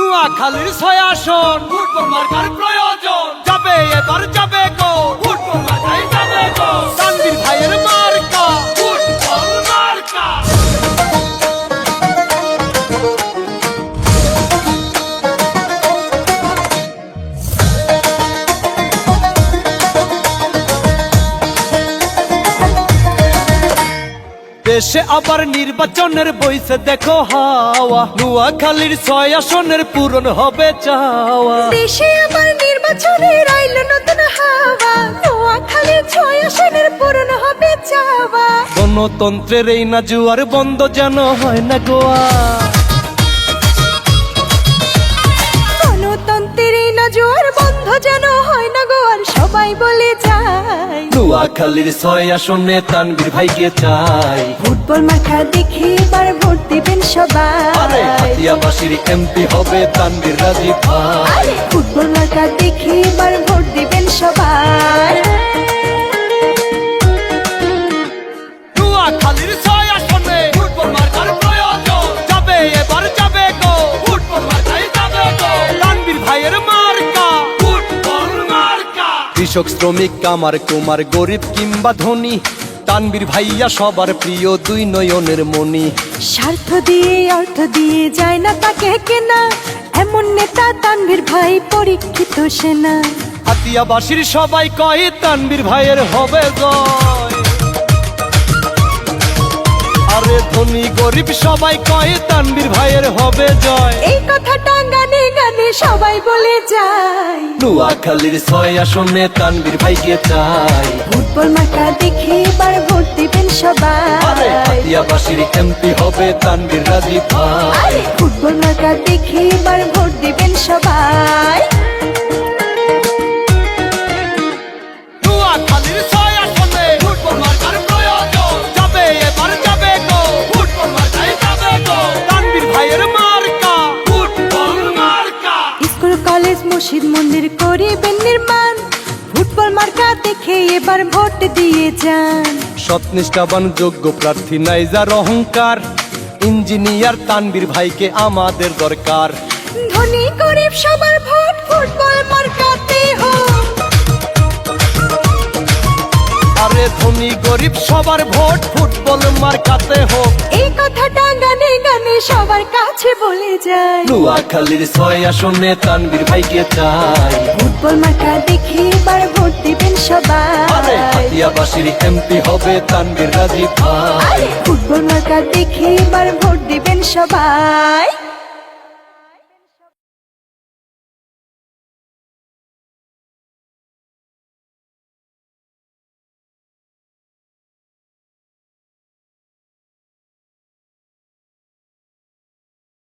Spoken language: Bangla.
নোয়াখালীর ৬ আসন ফুটবল মার্কার প্রয়োজন যাবে এবার যাবে গো ফুটবল মার্কাই যাবে গো তানভীর ভাইয়ের মার্কা ফুটবল মার্কা। দেশে আবার নির্বাচনের বইছে দেখো হাওয়া নোয়াখালীর ৬ আসনের পূরণ হবে চাওয়া। দেশে আবার নির্বাচনের আইলো নতুন হাওয়া নোয়াখালীর ৬ আসনের পূরণ হবে চাওয়া। গণতন্ত্রের এই না জুয়ার বন্ধ যেন হয় না গোয়া। গণতন্ত্রের এই না জোয়ার বন্ধ যেন হয় না গোয়ার সবাই বলে যায় নোয়াখালীর ৬ আসনে তানভীর ভাইকে চাই। ফুটবল মাঠা দেখে এবার ভোট দিবেন সবাই। হাতিয়াবাসীর এমপি হবে তানভীর রাজীব ভাই। ফুটবল মাঠা দেখে এবার ভোট দিবেন সবাই। নোয়াখালীর ৬ আসনে ফুটবল মার্কার প্রয়োজন যাবে এবার যাবে গো ফুটবল মার্কাই যাবে গো তানভীর ভাইয়ের মার্কা ফুটবল মার্কা। কৃষক শ্রমিক কামার কুমার গরিব কিংবা ধনী তানভীর ভাইয়া সবার প্রিয় দুই নয়নের মণি। স্বার্থ দিয়ে অর্থ দিয়ে যায় না তাকে কেনা এমন নেতা তানভীর ভাই পরীক্ষিত সেনা। হাতিয়াবাসীর সবাই কয় তানভীর ভাইয়ের হবে জয়। আরে ধনী গরিব সবাই কয় তানভীর ভাইয়ের হবে জয়। এই কথাটা গানে গানে সবাই বলে যায় নোয়াখালীর ৬ আসনে তানভীর ভাইকে চাই। ফুটবল মাঠা দেখে এবার ভোট দিবেন সবাই। হাতিয়াবাসীর এমপি হবে তানভীর রাজীব ভাই। ফুটবল মাঠা দেখে এবার ভোট দিবেন সবাই। নোয়াখালীর ৬ আসনে ফুটবল মার্কার প্রয়োজন যাবে এবার যাবে গো ফুটবল মার্কাই যাবে গো তানভীর ভাইয়ের মার্কা ফুটবল মার্কা। স্কুল কলেজ মসজিদ মন্দির করিবেন নির্মাণ ফুটবল মার্কা দেখে এবার ভোট দিয়ে যান। সৎনিষ্ঠাবান যোগ্য প্রার্থী নাই যার অহংকার ইঞ্জিনিয়ার তানভীর ভাইকে আমাদের দরকার। ধনী গরিব সবার ভোট ফুটবল মার্কাতে হোক। আরে ধনী গরিব সবার ভোট ফুটবল মার্কাতে হোক। এই কথাটা গানে গানে সবার কাছে বলে যায় নোয়াখালীর ৬ আসনে তানভীর ভাইকে চাই। ফুটবল মাঠা দেখে এবার ভোট দিবেন সবাই। হাতিয়াবাসীর এমপি হবে তানভীর রাজীব ভাই। ফুটবল মাঠা দেখে এবার ভোট দিবেন সবাই।